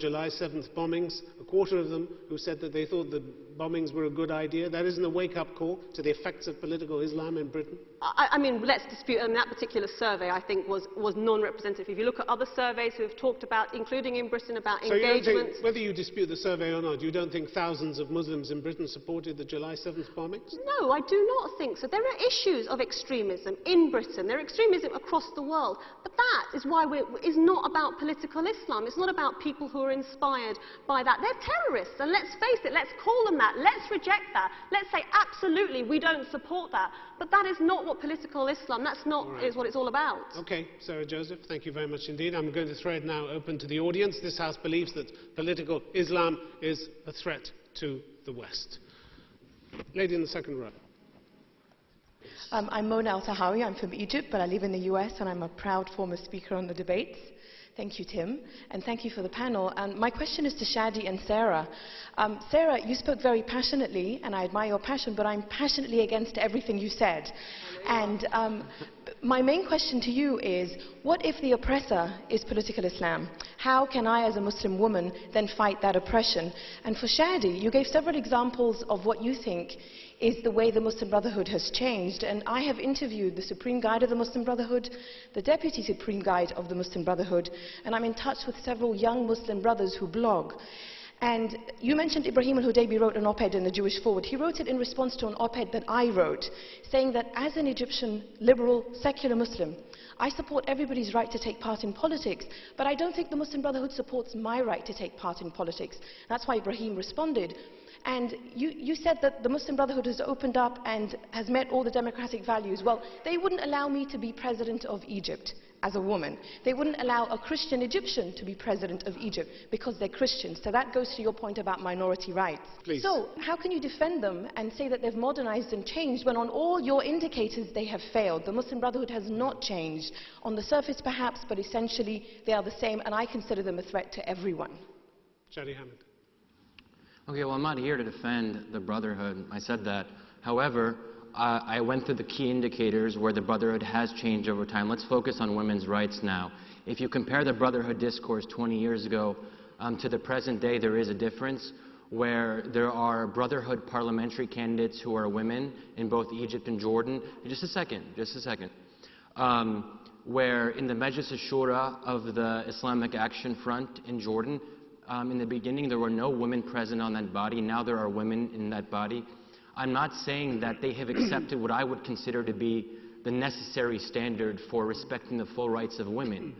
July 7th bombings, a quarter of them who said that they thought the bombings were a good idea. That isn't a wake-up call to the effects of political Islam in Britain? I mean, let's dispute, and that particular survey, I think, was non-representative. If you look at other surveys who have talked about, including in Britain, about engagement... So you don't think, whether you dispute the survey or not, you don't think thousands of Muslims in Britain supported the July 7th bombings? No, I do not think so. There are issues of extremism in Britain. There are extremism across the world. But that is why it's not about political Islam. It's not about people who are inspired by that. They're terrorists, and let's face it, let's call them that. Let's reject that. Let's say, absolutely, we don't support that. But that is not what political Islam, that's not is what it's all about. Okay, Sarah Joseph, thank you very much indeed. I'm going to throw it now open to the audience. This House believes that political Islam is a threat to the West. Lady in the second row. I'm Mona Al-Tahawi. I'm from Egypt, but I live in the US, and I'm a proud former speaker on the debates. Thank you, Tim, and thank you for the panel. And my question is to Shadi and Sarah. Sarah, you spoke very passionately, and I admire your passion, but I'm passionately against everything you said. And my main question to you is, what if the oppressor is political Islam? How can I, as a Muslim woman, then fight that oppression? And for Shadi, you gave several examples of what you think is the way the Muslim Brotherhood has changed. And I have interviewed the Supreme Guide of the Muslim Brotherhood, the Deputy Supreme Guide of the Muslim Brotherhood, and I'm in touch with several young Muslim brothers who blog. And you mentioned Ibrahim al-Hudaybi wrote an op-ed in the Jewish Forward. He wrote it in response to an op-ed that I wrote, saying that as an Egyptian, liberal, secular Muslim, I support everybody's right to take part in politics, but I don't think the Muslim Brotherhood supports my right to take part in politics. That's why Ibrahim responded. And you said that the Muslim Brotherhood has opened up and has met all the democratic values. Well, they wouldn't allow me to be president of Egypt as a woman. They wouldn't allow a Christian Egyptian to be president of Egypt because they're Christians. So that goes to your point about minority rights. Please. So how can you defend them and say that they've modernized and changed when on all your indicators they have failed? The Muslim Brotherhood has not changed. On the surface perhaps, but essentially they are the same, and I consider them a threat to everyone. Shadi Hamid. Okay, well, I'm not here to defend the Brotherhood. I said that. However, I went through the key indicators where the Brotherhood has changed over time. Let's focus on women's rights now. If you compare the Brotherhood discourse 20 years ago to the present day, there is a difference where there are Brotherhood parliamentary candidates who are women in both Egypt and Jordan. Just a second. Where in the Majlis al-Shura of the Islamic Action Front in Jordan, in the beginning, there were no women present on that body. Now there are women in that body. I'm not saying that they have accepted what I would consider to be the necessary standard for respecting the full rights of women.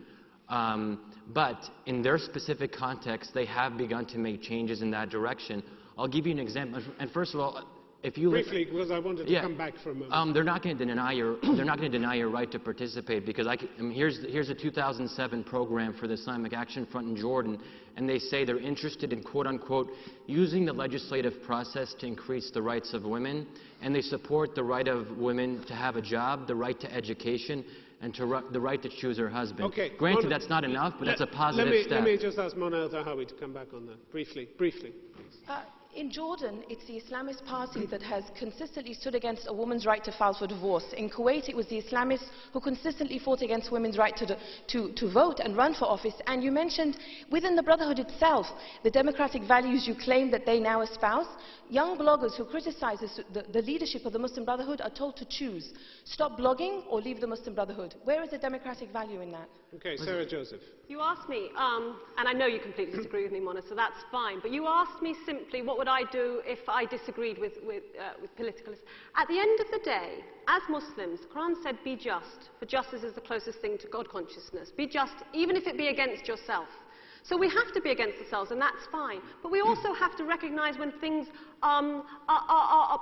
But in their specific context, they have begun to make changes in that direction. I'll give you an example. And first of all, if you briefly, because I wanted to come back for a moment. They're not going to deny your right to participate, because here's a 2007 program for the Islamic Action Front in Jordan, and they say they're interested in, quote unquote, using the legislative process to increase the rights of women, and they support the right of women to have a job, the right to education, and the right to choose her husband. Okay, granted, that's not enough, but that's a positive step. Let me just ask Mona Al-Tahawi to come back on that briefly, please. In Jordan, it's the Islamist party that has consistently stood against a woman's right to file for divorce. In Kuwait, it was the Islamists who consistently fought against women's right to vote and run for office. And you mentioned within the Brotherhood itself, the democratic values you claim that they now espouse. Young bloggers who criticize the leadership of the Muslim Brotherhood are told to choose. Stop blogging or leave the Muslim Brotherhood. Where is the democratic value in that? Okay, Sarah Joseph. You asked me, and I know you completely disagree with me, Mona, so that's fine, but you asked me simply what would I do if I disagreed with politicalism. At the end of the day, as Muslims, the Quran said be just, for justice is the closest thing to God consciousness. Be just, even if it be against yourself. So we have to be against ourselves, and that's fine. But we also have to recognize when things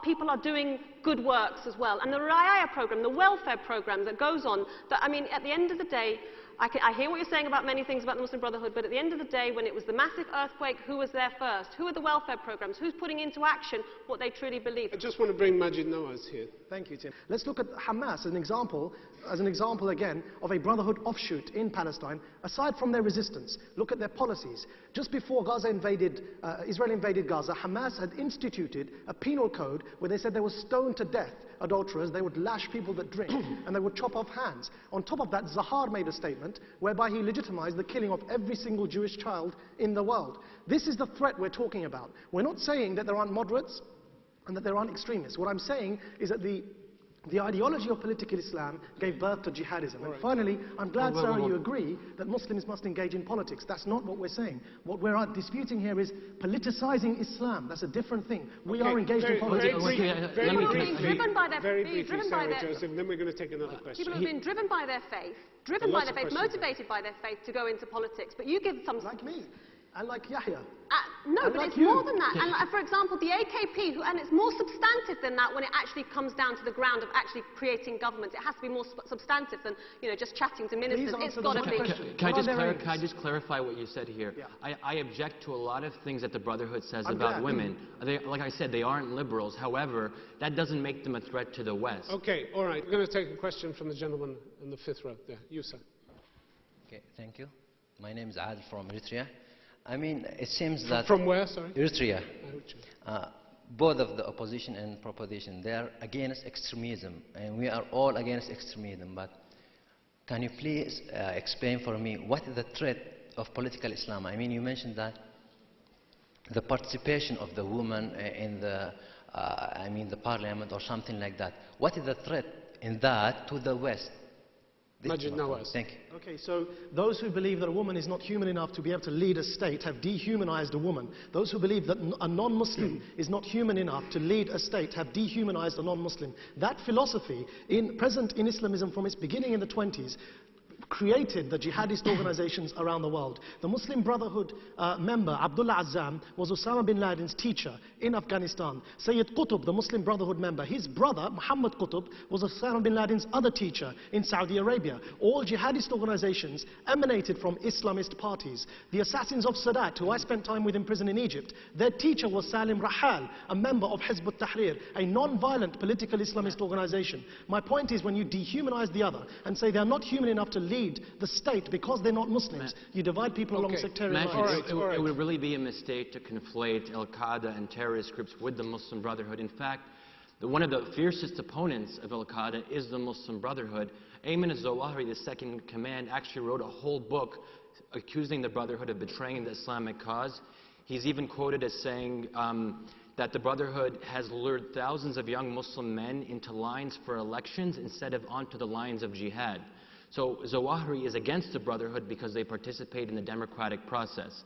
people are doing good works as well. And the Riaya program, the welfare program that goes on, that, I mean, at the end of the day, I hear what you're saying about many things about the Muslim Brotherhood, but at the end of the day, when it was the massive earthquake, who was there first? Who are the welfare programs? Who's putting into action what they truly believe? I just want to bring Maajid Nawaz here. Thank you, Tim. Let's look at Hamas as an example again of a brotherhood offshoot in Palestine. Aside from their resistance, look at their policies. Just before Israel invaded Gaza, Hamas had instituted a penal code where they said they would stone to death adulterers, they would lash people that drink, and they would chop off hands. On top of that, Zahar made a statement whereby he legitimized the killing of every single Jewish child in the world. This is the threat we're talking about. We're not saying that there aren't moderates and that there aren't extremists. What I'm saying is that the ideology of political Islam gave birth to jihadism. And finally, I'm glad, Sarah, you agree that Muslims must engage in politics. That's not what we're saying. What we're disputing here is politicizing Islam. That's a different thing. We are engaged in politics. People are being driven by their faith. Joseph, then we're going to take another question. People have been driven by their faith, motivated by their faith to go into politics. But you give some... Like me. And like Yahya. No, but it's more than that. And for example, the AKP, and it's more substantive than that when it actually comes down to the ground of actually creating government. It has to be more substantive than, you know, just chatting to ministers. It's got to be... Can I just clarify what you said here? Yeah. I object to a lot of things that the Brotherhood says about women. Like I said, they aren't liberals. However, that doesn't make them a threat to the West. Okay, all right. We're going to take a question from the gentleman in the fifth row there. You, sir. Okay, thank you. My name is Adil from Eritrea. I mean, it seems that... From where, sorry? Eritrea. Both of the opposition and proposition, they are against extremism, and we are all against extremism. But can you please explain for me what is the threat of political Islam? I mean, you mentioned that the participation of the woman in the, the parliament or something like that. What is the threat in that to the West? Maajid, Nawaz. Thank you. Okay, so those who believe that a woman is not human enough to be able to lead a state have dehumanized a woman. Those who believe that a non-Muslim is not human enough to lead a state have dehumanized a non-Muslim. That philosophy, present in Islamism from its beginning in the 20s, created the jihadist organizations around the world. The Muslim Brotherhood member, Abdullah Azzam, was Osama bin Laden's teacher in Afghanistan. Sayyid Qutb, the Muslim Brotherhood member, his brother, Muhammad Qutb, was Osama bin Laden's other teacher in Saudi Arabia. All jihadist organizations emanated from Islamist parties. The assassins of Sadat, who I spent time with in prison in Egypt, their teacher was Salim Rahal, a member of Hizb ut-Tahrir, a non-violent political Islamist organization. My point is, when you dehumanize the other and say they're not human enough to lead the state because they're not Muslims, you divide people along sectarian lines. It would really be a mistake to conflate Al-Qaeda and terrorist groups with the Muslim Brotherhood. In fact, one of the fiercest opponents of Al-Qaeda is the Muslim Brotherhood. Ayman al-Zawahiri, the second in command, actually wrote a whole book accusing the Brotherhood of betraying the Islamic cause. He's even quoted as saying that the Brotherhood has lured thousands of young Muslim men into lines for elections instead of onto the lines of jihad. So Zawahiri is against the Brotherhood because they participate in the democratic process.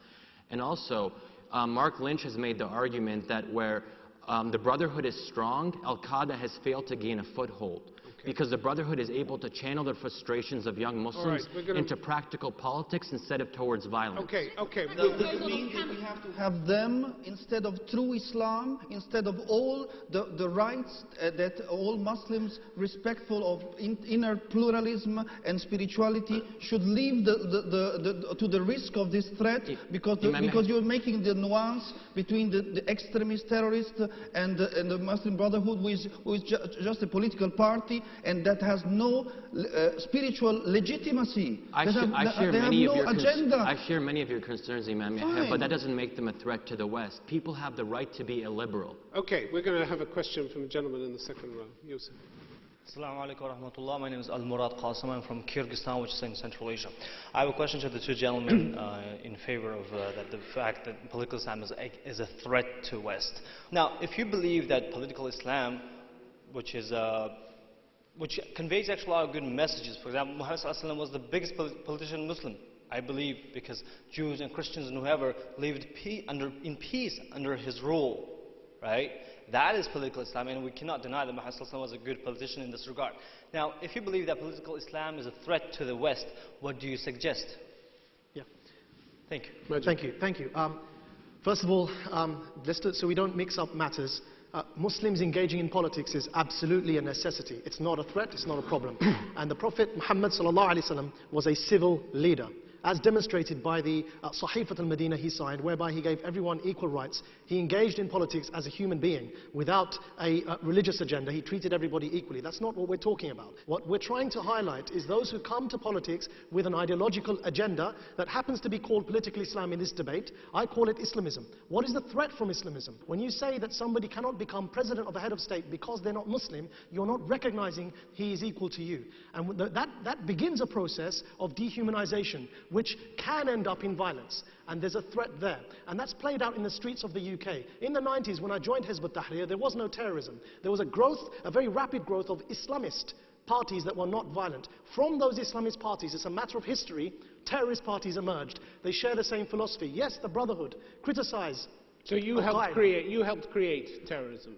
And also, Mark Lynch has made the argument that where the Brotherhood is strong, Al-Qaeda has failed to gain a foothold. Because the Brotherhood is able to channel the frustrations of young Muslims into practical politics instead of towards violence. Okay. Does this mean that we have to have them instead of true Islam, instead of all the rights that all Muslims respectful of inner pluralism and spirituality should leave to the risk of this threat? Because you're making the nuance between the extremist terrorist and the Muslim Brotherhood, who is just a political party, and that has no spiritual legitimacy. I share many of your concerns, Imam, but that doesn't make them a threat to the West. People have the right to be illiberal. Okay, we're going to have a question from a gentleman in the second row. Yusuf. Assalamu alaikum wa rahmatullah. My name is Al-Murad Qasim. I'm from Kyrgyzstan, which is in Central Asia. I have a question to the two gentlemen in favor of the fact that political Islam is a threat to West. Now, if you believe that political Islam, which conveys actually a lot of good messages. For example, Muhammad ﷺ was the biggest politician Muslim, I believe, because Jews and Christians and whoever lived in peace under his rule, right? That is political Islam, and we cannot deny that Muhammad ﷺ was a good politician in this regard. Now, if you believe that political Islam is a threat to the West, what do you suggest? Yeah. Thank you. Thank you. First of all, so we don't mix up matters, Muslims engaging in politics is absolutely a necessity. It's not a threat, it's not a problem. And the Prophet Muhammad ﷺ was a civil leader. as demonstrated by the Sahifat al-Madinah he signed, whereby he gave everyone equal rights. He engaged in politics as a human being without a religious agenda. He treated everybody equally. That's not what we're talking about. What we're trying to highlight is those who come to politics with an ideological agenda that happens to be called political Islam in this debate. I call it Islamism. What is the threat from Islamism? When you say that somebody cannot become president or the head of state because they're not Muslim, you're not recognizing he is equal to you. And that begins a process of dehumanization, which can end up in violence. And there's a threat there. And that's played out in the streets of the UK. In the 90s, when I joined Hizb ut-Tahrir, there was no terrorism. There was a growth, a very rapid growth of Islamist parties that were not violent. From those Islamist parties, it's a matter of history, terrorist parties emerged. They share the same philosophy. Yes, the Brotherhood, criticize. So you helped create terrorism?